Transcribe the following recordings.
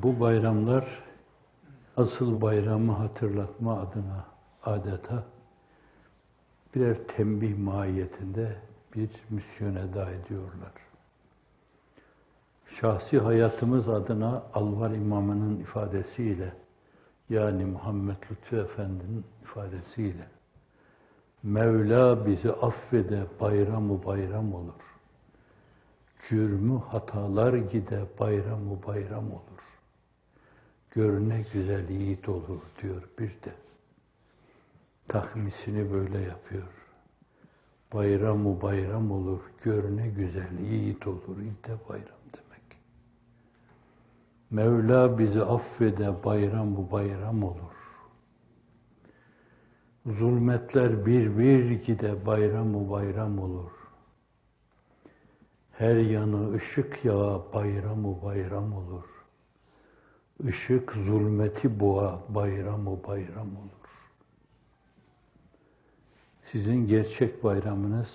Bu bayramlar asıl bayramı hatırlatma adına adeta birer tembih mahiyetinde bir misyon eda ediyorlar. Şahsi hayatımız adına Alvar İmamı'nın ifadesiyle, yani Muhammed Lütfü Efendi'nin ifadesiyle, Mevla bizi affede bayramı bayram olur. Cürmü hatalar gide bayramı bayram olur. Görüne güzel yiğit olur diyor bir de. Tahmisini böyle yapıyor. Bayramı bayram olur, görüne güzel yiğit olur, de bayram demek. Mevla bizi affede bayramı bayram olur. Zulmetler bir bir gide bayramı bayram olur. Her yanı ışık yağa bayramı bayram olur. Işık zulmeti boğa bayramı bayram olur. Sizin gerçek bayramınız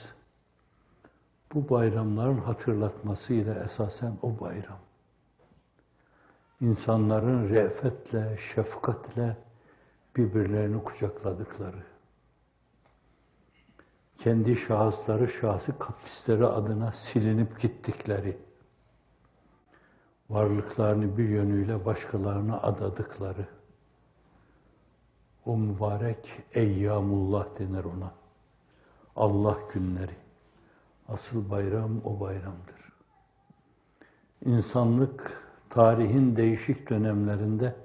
bu bayramların hatırlatmasıyla esasen o bayram. İnsanların re'fetle, şefkatle birbirlerini kucakladıkları, kendi şahısları, şahsi kaprisleri adına silinip gittikleri, varlıklarını bir yönüyle başkalarına adadıkları, o mübarek eyyamullah denir ona. Allah günleri. Asıl bayram o bayramdır. İnsanlık tarihin değişik dönemlerinde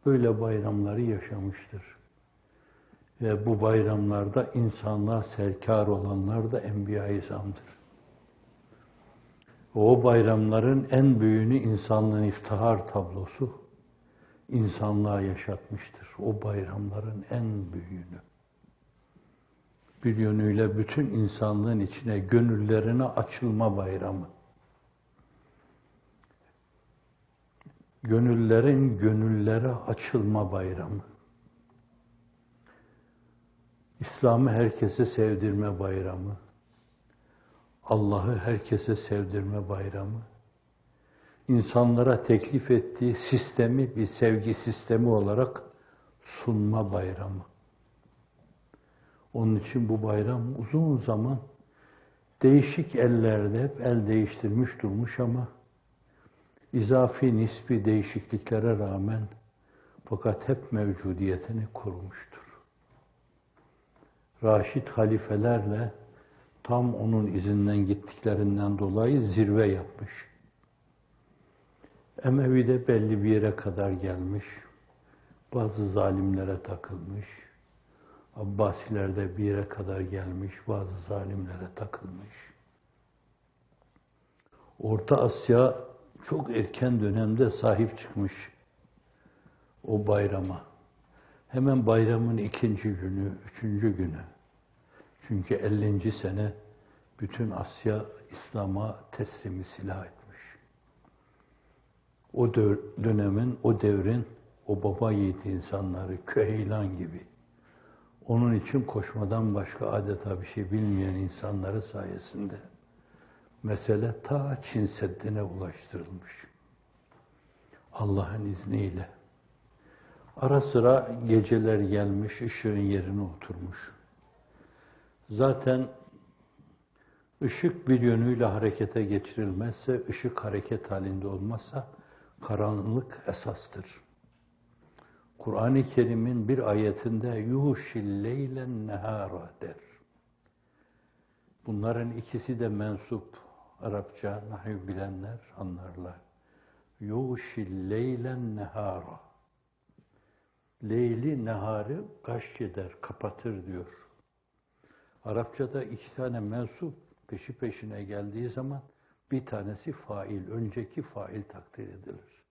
böyle bayramları yaşamıştır. Ve bu bayramlarda insanlığa serkar olanlar da Enbiya-i İzam'dır. O bayramların en büyüğünü insanlığın iftihar tablosu insanlığa yaşatmıştır. O bayramların en büyüğünü. Bir yönüyle bütün insanlığın içine, gönüllerine açılma bayramı. Gönüllerin gönüllere açılma bayramı. İslam'ı herkese sevdirme bayramı. Allah'ı herkese sevdirme bayramı. İnsanlara teklif ettiği sistemi bir sevgi sistemi olarak sunma bayramı. Onun için bu bayram uzun zaman değişik ellerde hep el değiştirmiş durmuş ama izafi nispi değişikliklere rağmen fakat hep mevcudiyetini korumuştur. Raşid halifelerle tam onun izinden gittiklerinden dolayı zirve yapmış. Emevi'de belli bir yere kadar gelmiş, bazı zalimlere takılmış, Abbasilerde bir yere kadar gelmiş, bazı zalimlere takılmış. Orta Asya çok erken dönemde sahip çıkmış o bayrama. Hemen bayramın 2. günü, 3. günü. Çünkü 50. sene bütün Asya İslam'a teslimi silah etmiş. O dönemin, o devrin, o baba yiğit insanları, Küheylan gibi, onun için koşmadan başka adeta bir şey bilmeyen insanları sayesinde mesele ta Çin Seddi'ne ulaştırılmış. Allah'ın izniyle. Ara sıra geceler gelmiş, ışığın yerine oturmuş. Zaten ışık bir yönüyle harekete geçirilmezse, ışık hareket halinde olmazsa karanlık esastır. Kur'an-ı Kerim'in bir ayetinde yuhşil leylen nehara der. Bunların ikisi de mensup. Arapça nahiv bilenler anlarlar. Yuhşil leylen nehara. Leyli neharı gaş eder, kapatır diyor. Arapçada 2 tane mensup peşi peşine geldiği zaman bir tanesi fail, önceki fail takdir edilir.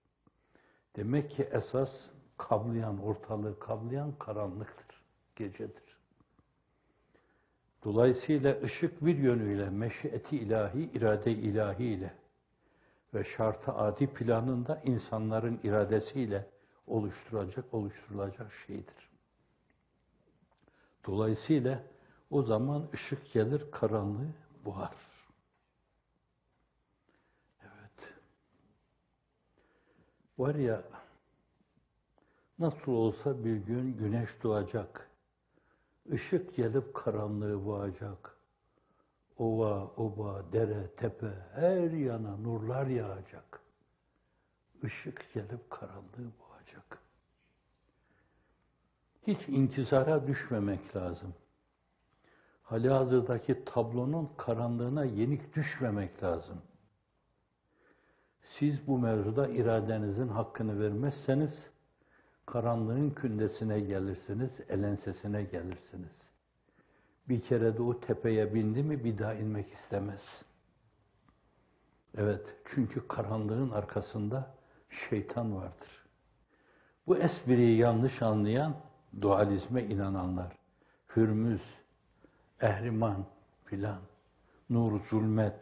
Demek ki esas kablayan, ortalığı kablayan karanlıktır, gecedir. Dolayısıyla ışık bir yönüyle meşiyeti ilahi, irade ilahi ile ve şartı adi planında insanların iradesiyle oluşturulacak şeydir. Dolayısıyla o zaman ışık gelir, karanlığı boğar. Evet. Var ya, nasıl olsa bir gün güneş doğacak. Işık gelip karanlığı boğacak. Ova, oba, dere, tepe, her yana nurlar yağacak. Işık gelip karanlığı boğacak. Hiç inkisara düşmemek lazım. Halihazırdaki tablonun karanlığına yenik düşmemek lazım. Siz bu mevzuda iradenizin hakkını vermezseniz, karanlığın kündesine gelirsiniz, elensesine gelirsiniz. Bir kere de o tepeye bindi mi bir daha inmek istemez. Evet, çünkü karanlığın arkasında şeytan vardır. Bu espriyi yanlış anlayan, dualizme inananlar, Hürmüz, Ehriman filan, nur, zulmet,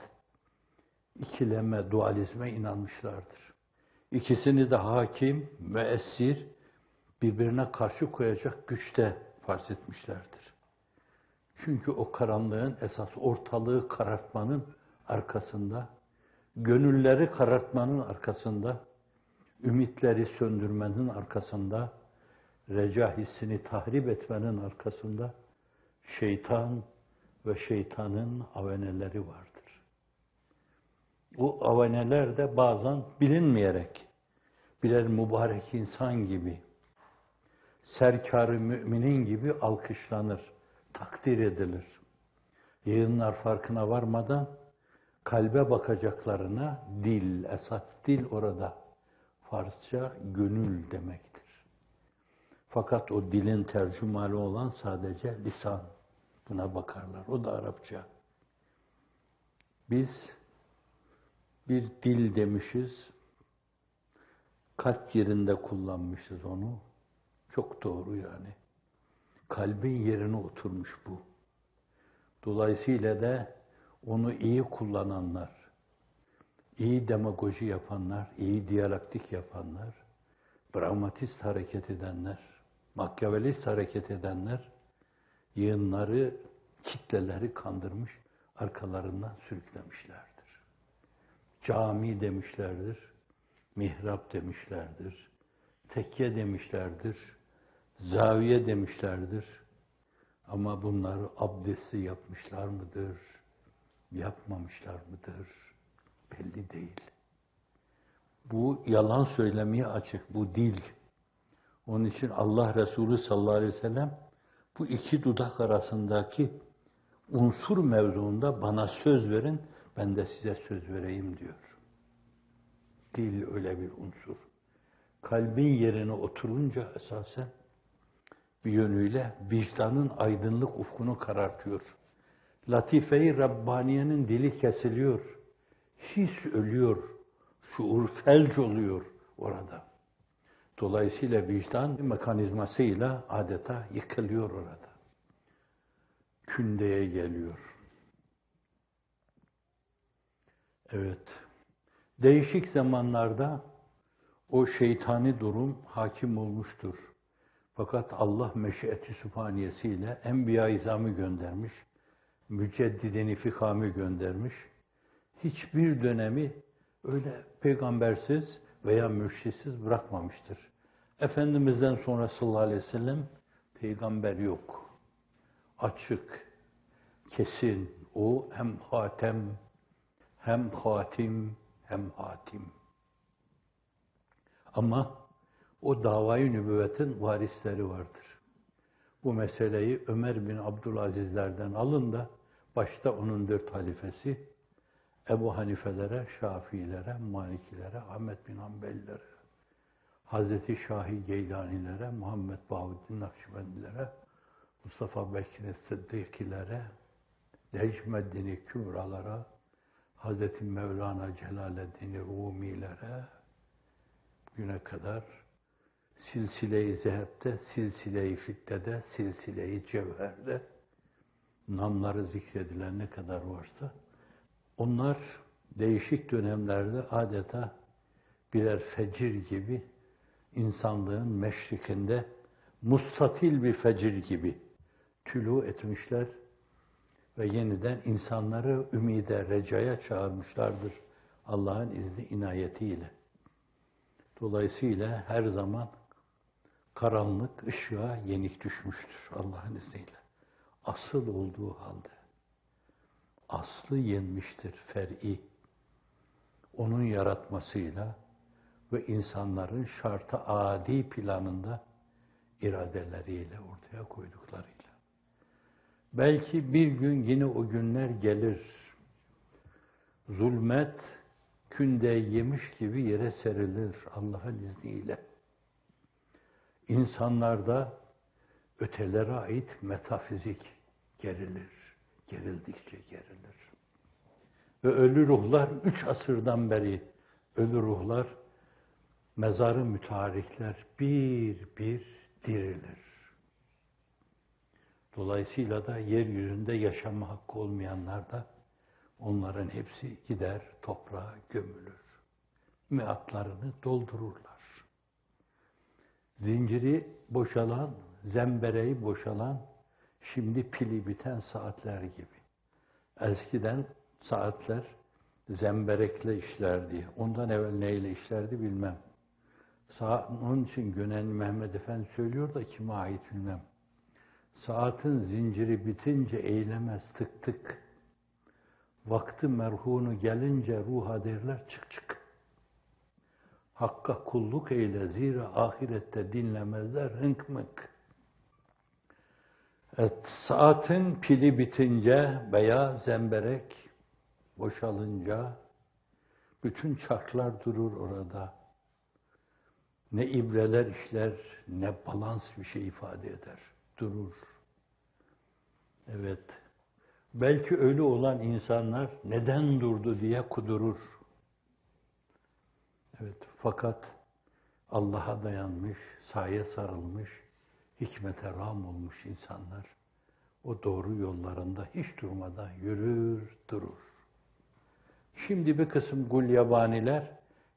ikileme, dualizme inanmışlardır. İkisini de hakim ve esir, birbirine karşı koyacak güçte farz etmişlerdir. Çünkü o karanlığın esas ortalığı karartmanın arkasında, gönülleri karartmanın arkasında, ümitleri söndürmenin arkasında, reca hissini tahrip etmenin arkasında şeytan ve şeytanın aveneleri vardır. O aveneler de bazen bilinmeyerek birer mübarek insan gibi, serkâr-ı müminin gibi alkışlanır, takdir edilir. Yığınlar farkına varmadan kalbe bakacaklarına dil, esas dil orada. Farsça gönül demektir. Fakat o dilin tercümanı olan sadece lisan. Buna bakarlar. O da Arapça. Biz bir dil demişiz, kalp yerinde kullanmışız onu. Çok doğru yani. Kalbin yerine oturmuş bu. Dolayısıyla da onu iyi kullananlar, iyi demagoji yapanlar, iyi diyalektik yapanlar, pragmatist hareket edenler, makyavelist hareket edenler, yığınları, kitleleri kandırmış, arkalarından sürüklemişlerdir. Cami demişlerdir, mihrap demişlerdir, tekke demişlerdir, zaviye demişlerdir. Ama bunları abdesti yapmışlar mıdır, yapmamışlar mıdır belli değil. Bu yalan söylemeye açık, bu dil. Onun için Allah Resulü sallallahu aleyhi ve sellem bu iki dudak arasındaki unsur mevzuunda bana söz verin, ben de size söz vereyim diyor. Dil öyle bir unsur. Kalbin yerine oturunca esasen bir yönüyle vicdanın aydınlık ufkunu karartıyor. Latife-i Rabbaniye'nin dili kesiliyor. His ölüyor. Şuur felç oluyor orada. Dolayısıyla vicdan mekanizmasıyla adeta yıkılıyor orada. Kündeye geliyor. Evet. Değişik zamanlarda o şeytani durum hakim olmuştur. Fakat Allah meşiyeti sübhaniyesiyle Enbiya-i İzam'ı göndermiş, Müceddid-i Fikam'ı göndermiş. Hiçbir dönemi öyle peygambersiz veya mürşitsiz bırakmamıştır. Efendimiz'den sonra sallallahu aleyhi ve sellem peygamber yok. Açık, kesin. O hem hatem, hem hatim, hem hatim. Ama o davayı nübüvvetin varisleri vardır. Bu meseleyi Ömer bin Abdülazizlerden alın da başta onun 4 halifesi Ebu Hanifelere, Şafiilere, Malikilere, Ahmet bin Hanbelilere, Hazreti Şahi Geylanilere, Muhammed Bahuddin Nakşibendilere, Mustafa Bekir Sıddıkilere, Necmeddin Kübralara, Hazreti Mevlana Celaleddin Rumilere güne kadar silsile-i zehebte, silsile-i fiddede, silsile-i cevherde namları zikredilen ne kadar varsa onlar değişik dönemlerde adeta birer fecir gibi insanlığın meşrikinde mustatil bir fecir gibi tülû etmişler ve yeniden insanları ümide, recaya çağırmışlardır Allah'ın izni, inayetiyle. Dolayısıyla her zaman karanlık ışığa yenik düşmüştür Allah'ın izniyle. Asıl olduğu halde. Aslı yenmiştir fer'i. Onun yaratmasıyla ve insanların şartı adi planında iradeleriyle ortaya koyduklarıyla. Belki bir gün yine o günler gelir. Zulmet künde yemiş gibi yere serilir Allah'ın izniyle. İnsanlarda ötelere ait metafizik gerilir. Gerildikçe gerilir. Ve ölü ruhlar 3 asırdan beri ölü ruhlar mezarı mütarikler bir bir dirilir. Dolayısıyla da yeryüzünde yaşama hakkı olmayanlar da onların hepsi gider toprağa gömülür. Miatlarını doldururlar. Zinciri boşalan, zembereği boşalan, şimdi pili biten saatler gibi. Eskiden saatler zemberekle işlerdi. Ondan evvel neyle işlerdi bilmem. Onun için Gönenli Mehmet Efendi söylüyor da kime ait bilmem. Saatin zinciri bitince eylemez tık tık. Vakti merhunu gelince ruha derler çık çık. Hakka kulluk eyle zira ahirette dinlemezler hınk mınk. Evet, saatin pili bitince veya zemberek boşalınca bütün çarklar durur orada. Ne ibreler işler, ne balans bir şey ifade eder. Durur. Evet. Belki ölü olan insanlar neden durdu diye kudurur. Evet. Fakat Allah'a dayanmış, saye sarılmış, hikmete rağm olmuş insanlar o doğru yollarında hiç durmadan yürür, durur. Şimdi bir kısım gulyabaniler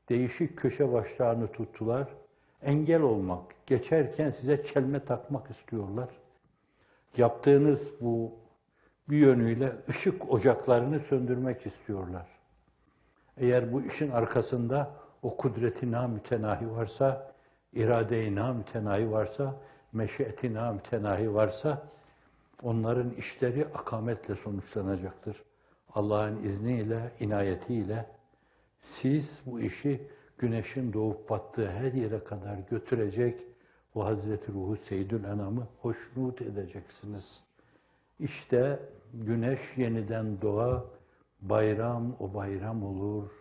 değişik köşe başlarını tuttular. Engel olmak, geçerken size çelme takmak istiyorlar. Yaptığınız bu bir yönüyle ışık ocaklarını söndürmek istiyorlar. Eğer bu işin arkasında o kudret-i namütenahi varsa, irade-i namütenahi varsa, meşiyeti namütenahi varsa, onların işleri akametle sonuçlanacaktır. Allah'ın izniyle, inayetiyle siz bu işi güneşin doğup battığı her yere kadar götürecek ve Hazreti Ruhu Seyyidül Enam'ı hoşnut edeceksiniz. İşte güneş yeniden doğa, bayram o bayram olur.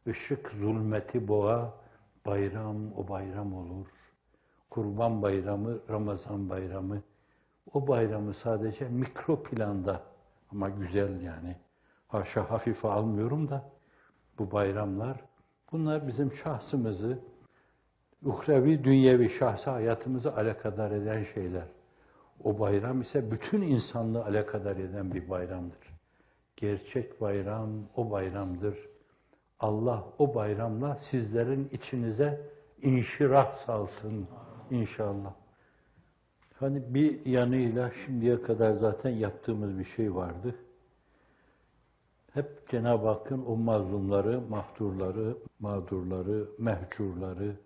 Işık zulmeti boğa, bayram o bayram olur. Kurban bayramı, Ramazan bayramı, o bayramı sadece mikro planda ama güzel yani. Haşa hafife almıyorum da bu bayramlar, bunlar bizim şahsımızı, uhrevi, dünyevi şahsi hayatımızı alakadar eden şeyler. O bayram ise bütün insanlığı alakadar eden bir bayramdır. Gerçek bayram o bayramdır. Allah o bayramla sizlerin içinize inşirah salsın inşallah. Hani bir yanıyla şimdiye kadar zaten yaptığımız bir şey vardı. Hep Cenab-ı Hakk'ın o mazlumları, mahturları, mağdurları, mehcurları,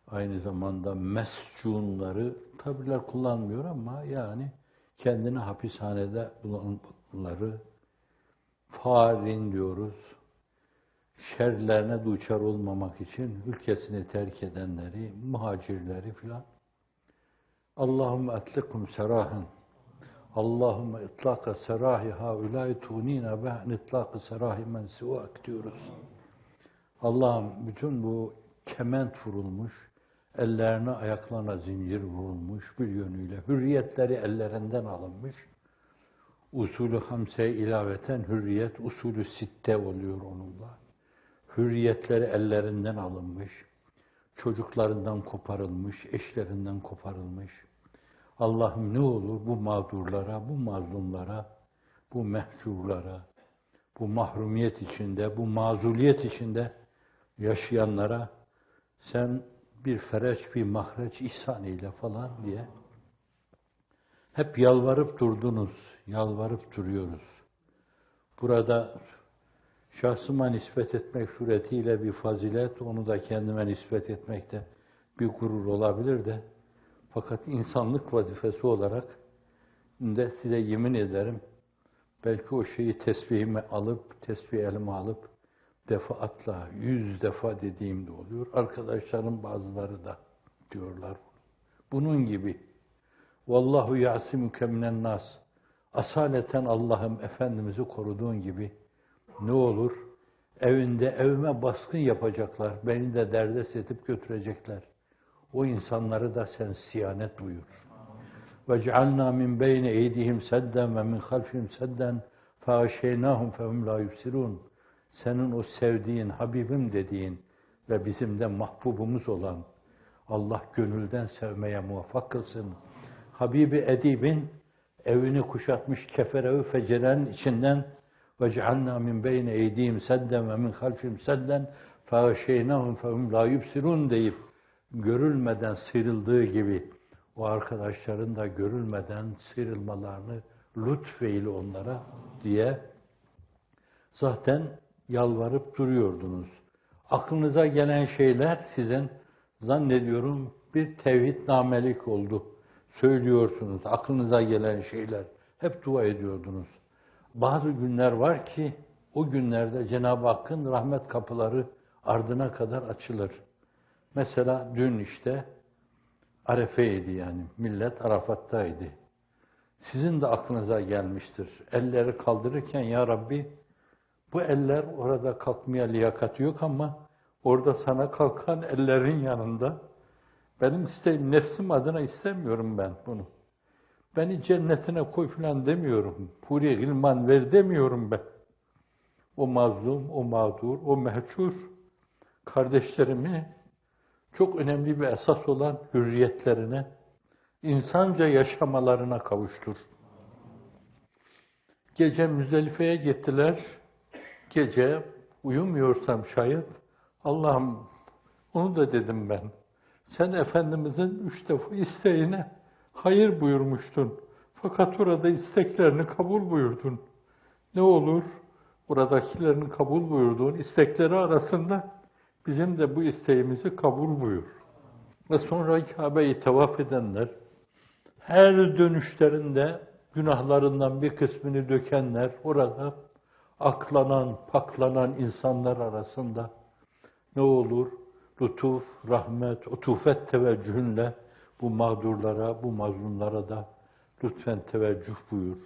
aynı zamanda mescunları, tabirler kullanmıyor ama yani kendini hapishanede bulanları, farin diyoruz, şerlerine duçar olmamak için ülkesini terk edenleri, muhacirleri filan. Allahümme etlikum serahen. Allahümme itlaka serahi haulâi tuğnîne be'n itlâkı serahi men sivâk diyoruz. Allah'ım bütün bu kement vurulmuş, ellerine ayaklarına zincir vurulmuş bir yönüyle hürriyetleri ellerinden alınmış. Usulü hamse ilaveten hürriyet usulü sitte oluyor onunla. Hürriyetleri ellerinden alınmış, çocuklarından koparılmış, eşlerinden koparılmış. Allah'ım ne olur bu mağdurlara, bu mazlumlara, bu mehcurlara, bu mahrumiyet içinde, bu mazuliyet içinde yaşayanlara sen bir fereç, bir mahreç ihsan eyle falan diye hep yalvarıp durdunuz, yalvarıp duruyoruz. Burada şahsıma nispet etmek suretiyle bir fazilet, onu da kendime nispet etmekte bir gurur olabilir de, fakat insanlık vazifesi olarak de size yemin ederim, belki o şeyi tesbih elime alıp, defaatla, 100 defa dediğim de oluyor. Arkadaşlarım bazıları da diyorlar. Bunun gibi, Vallahu ya'simuke minen nas. Asaleten Allah'ım Efendimiz'i koruduğun gibi, ne olur, evime baskın yapacaklar, beni de derdest edip götürecekler. O insanları da sen siyanet buyur. وَجْعَلْنَا مِنْ بَيْنِ اَيْدِهِمْ سَدًّا وَمِنْ خَلْفِهِمْ سَدًّا فَاَغْشَيْنَاهُمْ فَهُمْ لَا يُبْصِرُونَ. Senin o sevdiğin, Habibim dediğin ve bizim de mahbubumuz olan Allah gönülden sevmeye muvaffak kılsın. Habibi Edib'in evini kuşatmış kefere-ü fecerenin içinden وَجْعَلْنَا مِنْ بَيْنِ اَيْدِهِمْ سَدًّا وَمِنْ خَلْفِهِمْ سَدًّا فَاَغْشَيْنَاهُمْ فَهُمْ لَا يُبْصِرُونَ deyip görülmeden sıyrıldığı gibi o arkadaşların da görülmeden sıyrılmalarını lütfeyle onlara diye zaten yalvarıp duruyordunuz. Aklınıza gelen şeyler sizin zannediyorum bir tevhidnamelik oldu. Söylüyorsunuz aklınıza gelen şeyler. Hep dua ediyordunuz. Bazı günler var ki o günlerde Cenab-ı Hakk'ın rahmet kapıları ardına kadar açılır. Mesela dün işte Arefe'ydi yani. Millet Arafat'taydı. Sizin de aklınıza gelmiştir. Elleri kaldırırken ya Rabbi bu eller orada kalkmaya liyakati yok ama orada sana kalkan ellerin yanında benim isteğim nefsim adına istemiyorum ben bunu. Beni cennetine koy filan demiyorum. Huri gılman ver demiyorum ben. O mazlum, o mağdur, o mehcur kardeşlerimi çok önemli bir esas olan hürriyetlerine, insanca yaşamalarına kavuştur. Gece Müzdelife'ye gittiler. Gece uyumuyorsam şayet, Allah'ım onu da dedim ben. Sen Efendimizin 3 defa isteğine hayır buyurmuştun. Fakat orada isteklerini kabul buyurdun. Ne olur buradakilerin kabul buyurduğun istekleri arasında bizim de bu isteğimizi kabul buyur. Ve sonra Kabe'yi tavaf edenler, her dönüşlerinde günahlarından bir kısmını dökenler, orada aklanan, paklanan insanlar arasında ne olur lütuf, rahmet, utufet teveccühünle bu mağdurlara, bu mazlumlara da lütfen teveccüh buyur.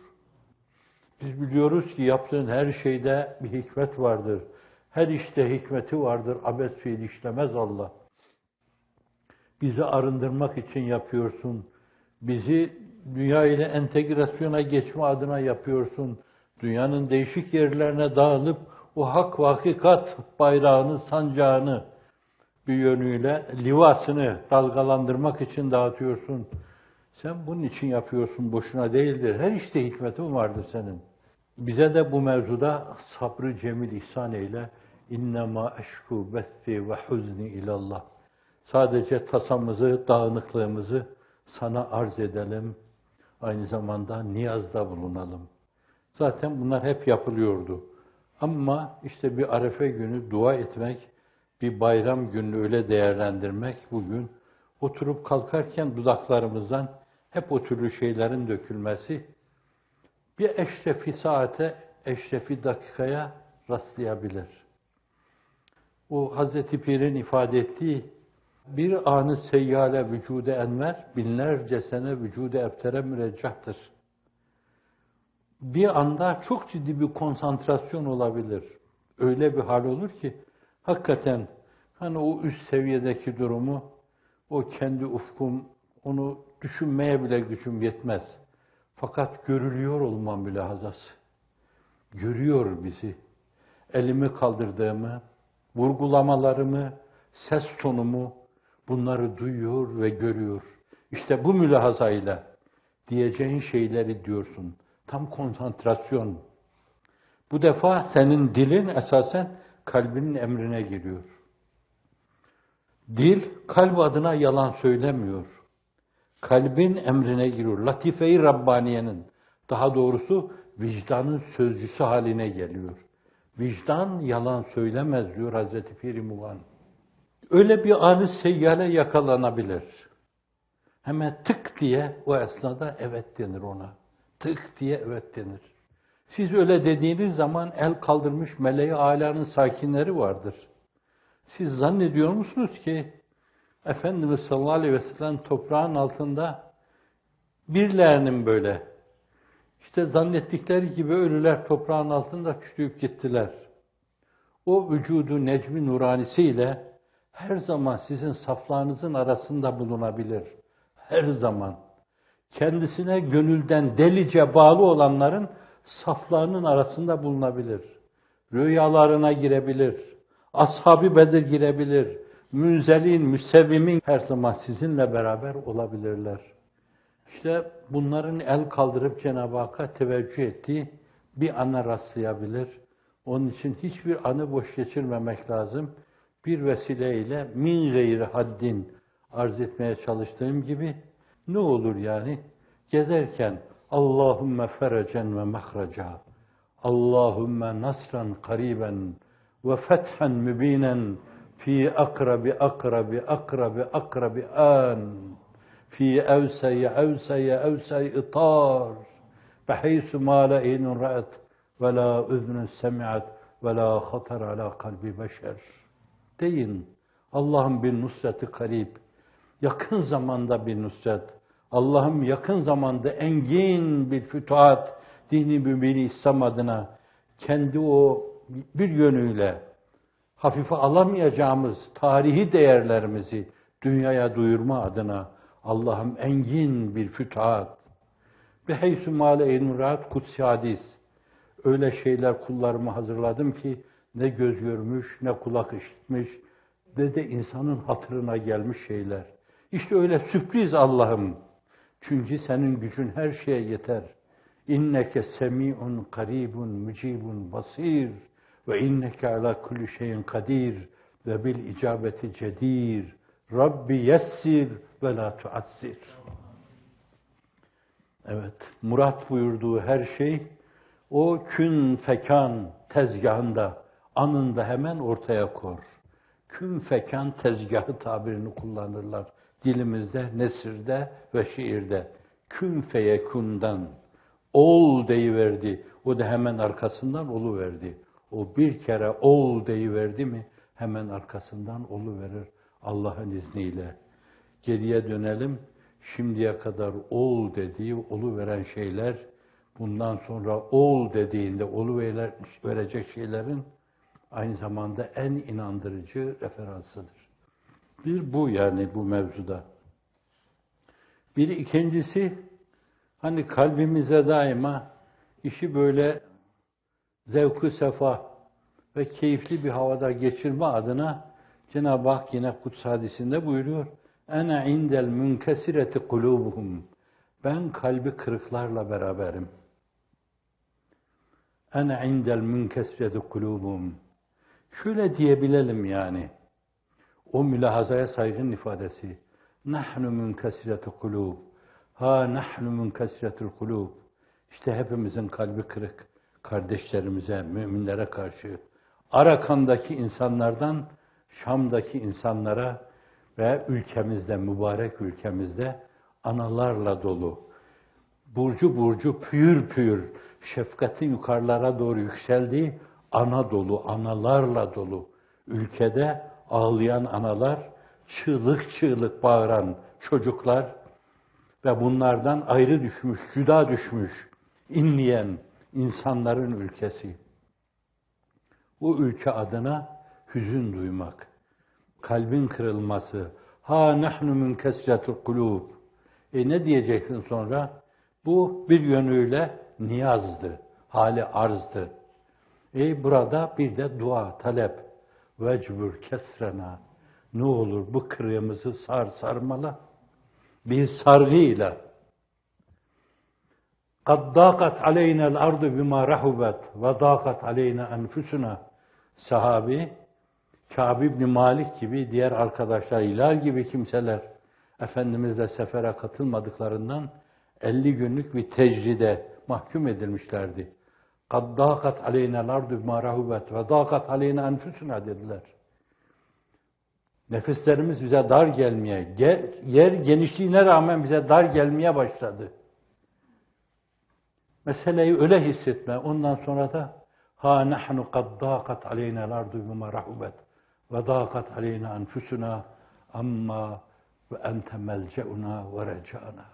Biz biliyoruz ki yaptığın her şeyde bir hikmet vardır. Her işte hikmeti vardır. Abes fiil işlemez Allah. Bizi arındırmak için yapıyorsun. Bizi dünya ile entegrasyona geçme adına yapıyorsun. Dünyanın değişik yerlerine dağılıp o hak ve hakikat bayrağını, sancağını bir yönüyle livasını dalgalandırmak için dağıtıyorsun. Sen bunun için yapıyorsun, boşuna değildir. Her işte hikmetin vardır senin. Bize de bu mevzuda sabrı cemil ihsan eyle. İnnemâ eşkû bethi ve huzni ilallah. Sadece tasamızı, dağınıklığımızı sana arz edelim. Aynı zamanda niyazda bulunalım. Zaten bunlar hep yapılıyordu. Ama işte bir Arefe günü dua etmek, bir bayram gününü öyle değerlendirmek bugün oturup kalkarken dudaklarımızdan hep o türlü şeylerin dökülmesi bir eşrefi saate, eşrefi dakikaya rastlayabilir. O Hazreti Pir'in ifade ettiği bir anı seyyale vücude enver, binlerce sene vücude ebtere müreccahtır. Bir anda çok ciddi bir konsantrasyon olabilir. Öyle bir hal olur ki, hakikaten hani o üst seviyedeki durumu, o kendi ufkum, onu düşünmeye bile gücüm yetmez. Fakat görülüyor olmam mülahazası. Görüyor bizi. Elimi kaldırdığımı, vurgulamalarımı, ses tonumu, bunları duyuyor ve görüyor. İşte bu mülahazayla diyeceğin şeyleri diyorsun. Tam konsantrasyon. Bu defa senin dilin esasen kalbinin emrine giriyor. Dil kalp adına yalan söylemiyor. Kalbin emrine giriyor. Latife-i Rabbaniye'nin, daha doğrusu vicdanın sözcüsü haline geliyor. Vicdan yalan söylemez diyor Hazreti Pir-i Muğan. Öyle bir anı seyyale yakalanabilir. Hemen tık diye o esnada evet denir ona. Tık diye evet denir. Siz öyle dediğiniz zaman el kaldırmış meleği âlânın sakinleri vardır. Siz zannediyor musunuz ki Efendimiz sallallahu aleyhi ve sellem toprağın altında birilerinin böyle işte zannettikleri gibi ölüler toprağın altında çürüyüp gittiler. O vücudu necmi nuranisiyle her zaman sizin saflarınızın arasında bulunabilir. Her zaman. Kendisine gönülden delice bağlı olanların saflarının arasında bulunabilir. Rüyalarına girebilir. Ashab-ı Bedir girebilir. Münzelin, müsevvimin her zaman sizinle beraber olabilirler. İşte bunların el kaldırıp Cenab-ı Hakk'a teveccüh ettiği bir ana rastlayabilir. Onun için hiçbir anı boş geçirmemek lazım. Bir vesileyle min gayri haddin arz etmeye çalıştığım gibi ne olur yani? Gezerken Allahümme ferecen ve mahraca, Allahümme nasran kariben ve fethen mübinen fi akrabi an fi evsey itar behaysu ma la aynun ra'at ve la üzünün semi'at ve la hatar ala kalbi beşer. Deyin. Allah'ım bir nusreti karib. Yakın zamanda bir nusret. Allah'ım yakın zamanda engin bir fütuhat dini mübini İslam adına kendi o bir yönüyle hafife alamayacağımız tarihi değerlerimizi dünyaya duyurma adına Allah'ım engin bir fütuhat. Beheysu mâle eynurat kutsi hadis. Öyle şeyler kullarıma hazırladım ki ne göz görmüş, ne kulak işitmiş, ne de insanın hatırına gelmiş şeyler. İşte öyle sürpriz Allah'ım. Çünkü senin gücün her şeye yeter. İnneke semi'un karibun mücibun basir ve inneke ala kulli şeyin kadir ve bil icabeti cedir. Rabbi yessir ve la tuassir. Evet, murat buyurduğu her şey o kün fekan tezgahında, anında hemen ortaya kor. Kün fekan tezgahı tabirini kullanırlar dilimizde, nesirde ve şiirde. Kün feyekundan ol deyiverdi. O da hemen arkasından oluverdi. O bir kere ol deyiverdi mi hemen arkasından oluverir Allah'ın izniyle. Geriye dönelim. Şimdiye kadar ol dediği oluveren şeyler bundan sonra ol dediğinde oluverecek şeylerin aynı zamanda en inandırıcı referansıdır. Bir bu yani bu mevzuda. Bir ikincisi hani kalbimize daima işi böyle zevk-ı sefa ve keyifli bir havada geçirme adına Cenab-ı Hak yine Kuds hadisinde buyuruyor. Ene indel münkesireti kulubuhum. Ben kalbi kırıklarla beraberim. Ene indel münkesireti kulubuhum. Şöyle diyebilelim yani. O mülahazaya saygın ifadesi. Nahnu münkesireti kulub. Ha nahnu münkesiretul kulub. İşte hepimizin kalbi kırık. Kardeşlerimize, müminlere karşı. Arakan'daki insanlardan Şam'daki insanlara ve ülkemizde, mübarek ülkemizde analarla dolu. Burcu burcu, püyür püyür, şefkatin yukarılara doğru yükseldiği ana dolu, analarla dolu. Ülkede ağlayan analar, çığlık çığlık bağıran çocuklar ve bunlardan ayrı düşmüş, cüda düşmüş, inleyen insanların ülkesi. Bu ülke adına hüzün duymak, kalbin kırılması. Ha nahnu münkesretul kulub. Ne diyeceksin sonra? Bu bir yönüyle niyazdı, hali arzdı. Burada bir de dua, talep. Vecbur kesrena. Ne olur bu kırığımızı sarmala. Bir sargıyla. قَدْ ضَاقَتْ عَلَيْنَا الْأَرْضُ بِمَا رَحُبَتْ وَضَاقَتْ عَلَيْنَا أَنْفُسُنَا. Sahabi, Kâb ibn Malik gibi diğer arkadaşlar, Hilal gibi kimseler Efendimizle sefere katılmadıklarından 50 günlük bir tecride mahkum edilmişlerdi. قَدْ ضَاقَتْ عَلَيْنَا الْاَرْضُ بِمَا رَحُبَتْ وَضَاقَتْ عَلَيْنَا أَنْفُسُنَا dediler. Nefislerimiz bize dar gelmeye, yer genişliğine rağmen bize dar gelmeye başladı. Meseleyi öyle hissetme. Ondan sonra da ha nahnu kad daqat aleyna al-ardu bima rahubat ve daqat aleyna anfusuna amma ve ente melceuna ve recana.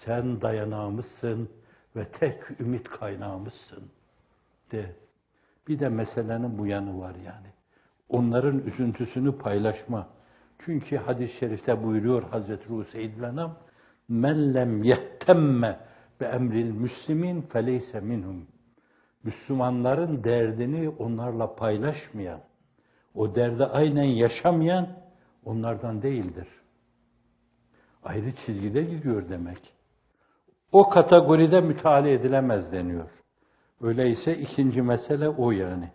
Sen dayanağımızsın ve tek ümit kaynağımızsın de. Bir de meselenin bu yanı var yani. Onların üzüntüsünü paylaşma. Çünkü hadis-i şerifte buyuruyor Hazreti Ruh Seyyid Lenam, men lem yehtemme be emril müslimin feleyse minhum. Müslümanların derdini onlarla paylaşmayan, o derde aynen yaşamayan onlardan değildir. Ayrı çizgide gidiyor demek. O kategoride müteala edilemez deniyor. Öyleyse ikinci mesele o yani.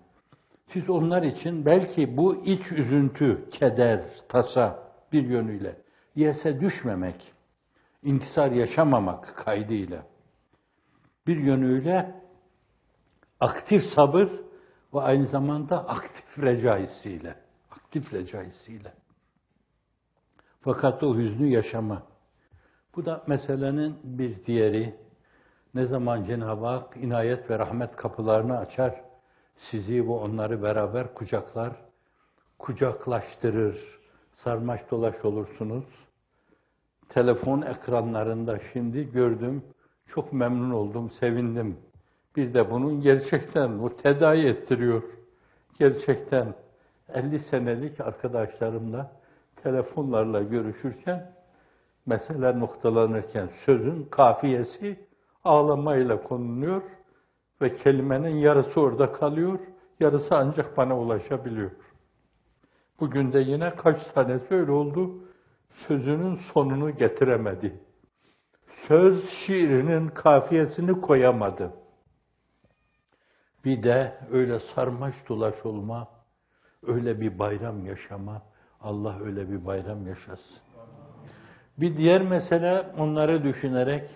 Siz onlar için belki bu iç üzüntü, keder, tasa bir yönüyle yese düşmemek, intisar yaşamamak kaydıyla bir yönüyle aktif sabır ve aynı zamanda aktif reca hissiyle. Fakat o hüznü yaşama. Bu da meselenin bir diğeri. Ne zaman Cenab-ı Hak inayet ve rahmet kapılarını açar, sizi ve onları beraber kucaklaştırır, sarmaş dolaş olursunuz. Telefon ekranlarında şimdi gördüm, çok memnun oldum, sevindim. Bir de bunun gerçekten o tedavi ettiriyor. Gerçekten 50 senelik arkadaşlarımla telefonlarla görüşürken, mesele noktalanırken sözün kafiyesi ağlamayla konuluyor ve kelimenin yarısı orada kalıyor, yarısı ancak bana ulaşabiliyor. Bugün de yine kaç tanesi öyle oldu, sözünün sonunu getiremedi. Söz şiirinin kafiyesini koyamadı. Bir de öyle sarmaş dolaş olma, öyle bir bayram yaşama, Allah öyle bir bayram yaşasın. Bir diğer mesele onları düşünerek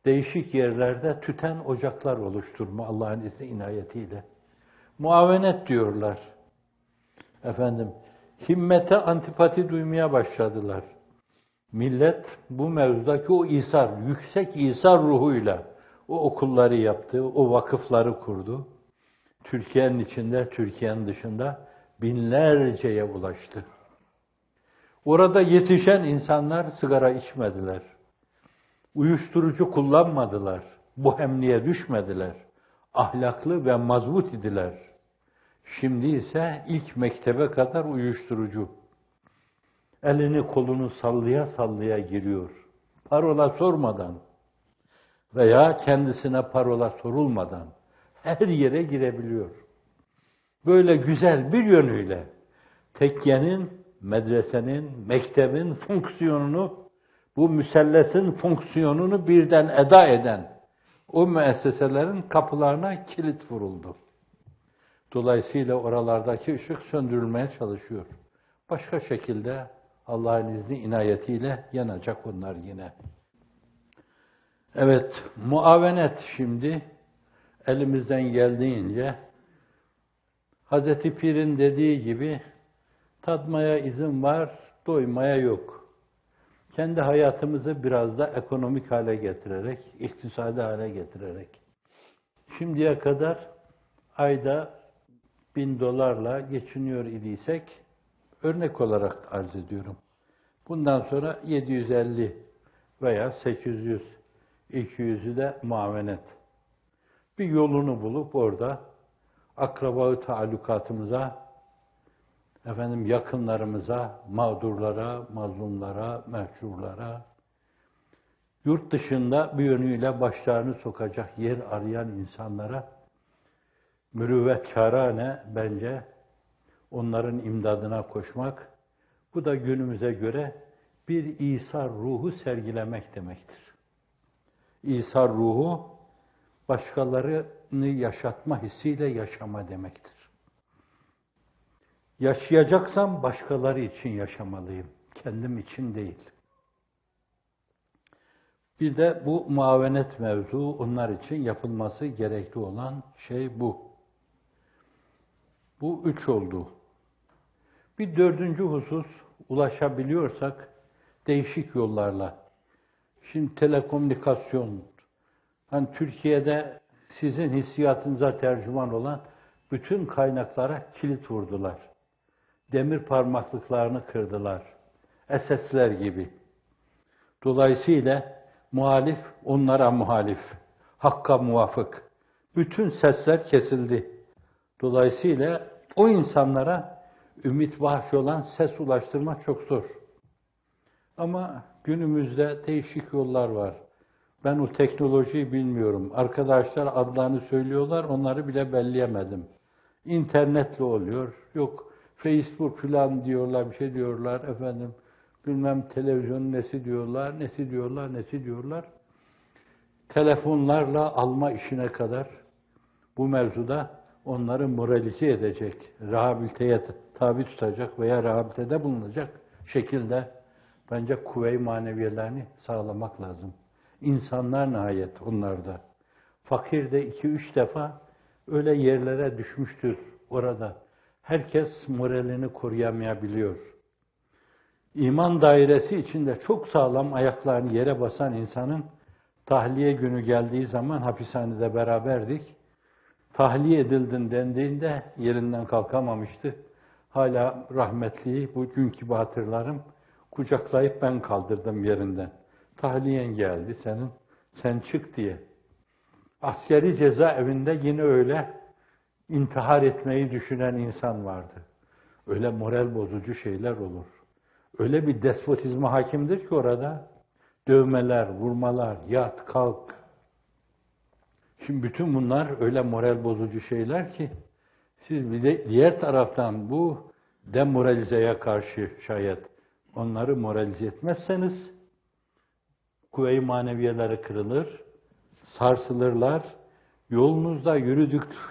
değişik yerlerde tüten ocaklar oluşturma Allah'ın izni inayetiyle. Muavenet diyorlar. Himmete antipati duymaya başladılar. Millet bu mevzudaki o yüksek isar ruhuyla o okulları yaptı, o vakıfları kurdu. Türkiye'nin içinde, Türkiye'nin dışında binlerceye ulaştı. Orada yetişen insanlar sigara içmediler. Uyuşturucu kullanmadılar. Bohemliğe düşmediler. Ahlaklı ve mazbut idiler. Şimdi ise ilk mektebe kadar uyuşturucu. Elini kolunu sallaya sallaya giriyor. Parola sormadan veya kendisine parola sorulmadan her yere girebiliyor. Böyle güzel bir yönüyle tekkenin, medresenin, mektebin fonksiyonunu, bu müsellesin fonksiyonunu birden eda eden o müesseselerin kapılarına kilit vuruldu. Dolayısıyla oralardaki ışık söndürülmeye çalışıyor. Başka şekilde Allah'ın izni inayetiyle yanacak onlar yine. Evet, muavenet şimdi elimizden geldiğince Hz. Pir'in dediği gibi tadmaya izin var, doymaya yok. Kendi hayatımızı biraz da ekonomik hale getirerek, iktisadi hale getirerek. Şimdiye kadar ayda $1000 geçiniyor idiysek, örnek olarak arz ediyorum. Bundan sonra 750 veya 800, 200'ü de muavenet. Bir yolunu bulup orada akraba-ı taallukatımıza, yakınlarımıza, mağdurlara, mazlumlara, mehcurlara, yurt dışında bir yönüyle başlarını sokacak yer arayan insanlara mürüvvetkârane bence onların imdadına koşmak, bu da günümüze göre bir İsar ruhu sergilemek demektir. İsar ruhu, başkalarını yaşatma hissiyle yaşama demektir. Yaşayacaksam başkaları için yaşamalıyım, kendim için değil. Bir de bu muavenet mevzu, onlar için yapılması gerekli olan şey bu. Bu 3 oldu. Bir dördüncü husus, ulaşabiliyorsak değişik yollarla. Şimdi telekomünikasyon, hani Türkiye'de sizin hissiyatınıza tercüman olan bütün kaynaklara kilit vurdular. Demir parmaklıklarını kırdılar. SS'ler gibi. Dolayısıyla muhalif onlara muhalif, hakka muvafık. Bütün sesler kesildi. Dolayısıyla o insanlara ümit bahşi olan ses ulaştırmak çok zor. Ama günümüzde değişik yollar var. Ben o teknolojiyi bilmiyorum. Arkadaşlar adlarını söylüyorlar, onları bile belleyemedim. İnternetle oluyor. Yok Facebook falan diyorlar, bir şey diyorlar efendim. Bilmem televizyon nesi diyorlar, nesi diyorlar, nesi diyorlar. Telefonlarla alma işine kadar bu mevzuda onları moralize edecek, rehabiliteye tabi tutacak veya rehabilitede bulunacak şekilde bence kuvve-i maneviyelerini sağlamak lazım. İnsanlar nihayet onlarda. Fakir de 2-3 defa öyle yerlere düşmüştür orada. Herkes moralini koruyamayabiliyor. İman dairesi içinde çok sağlam ayaklarını yere basan insanın tahliye günü geldiği zaman hapishanede beraberdik. Tahliye edildin dendiğinde yerinden kalkamamıştı. Hala rahmetliyi, bugünkü hatırlarım, kucaklayıp ben kaldırdım yerinden. Tahliyen geldi senin, sen çık diye. Askeri cezaevinde yine öyle intihar etmeyi düşünen insan vardı. Öyle moral bozucu şeyler olur. Öyle bir despotizma hakimdir ki orada, dövmeler, vurmalar, yat, kalk. Şimdi bütün bunlar öyle moral bozucu şeyler ki, siz bir de diğer taraftan bu demoralizeye karşı şayet onları moralize etmezseniz, kuvve-i maneviyeleri kırılır, sarsılırlar, yolunuzda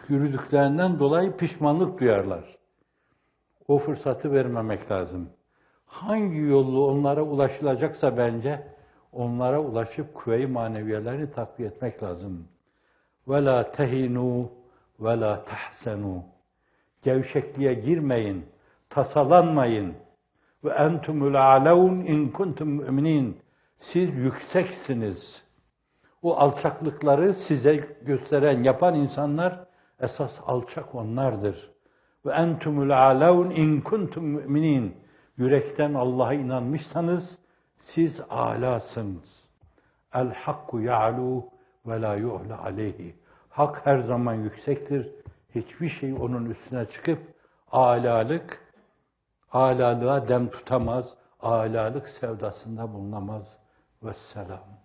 yürüdüklerinden dolayı pişmanlık duyarlar. O fırsatı vermemek lazım. Hangi yolu onlara ulaşılacaksa bence, onlara ulaşıp kuvve-i maneviyelerini takviye etmek lazım. وَلَا تَهِنُوا وَلَا تَحْسَنُوا Gevşekliğe girmeyin, tasalanmayın. وَاَنْتُمُ الْعَلَوْنَ اِنْ كُنْتُمْ مُؤْمِنِينَ Siz yükseksiniz. O alçaklıkları size gösteren, yapan insanlar, esas alçak onlardır. وَاَنْتُمُ الْعَلَوْنَ اِنْ كُنْتُمْ مُؤْمِنِينَ Yürekten Allah'a inanmışsanız, siz âlâsınız. El-hakku ya'lu ve la yu'la aleyhi. Hak her zaman yüksektir. Hiçbir şey onun üstüne çıkıp âlalığa dem tutamaz, âlalık sevdasında bulunamaz. Vesselam.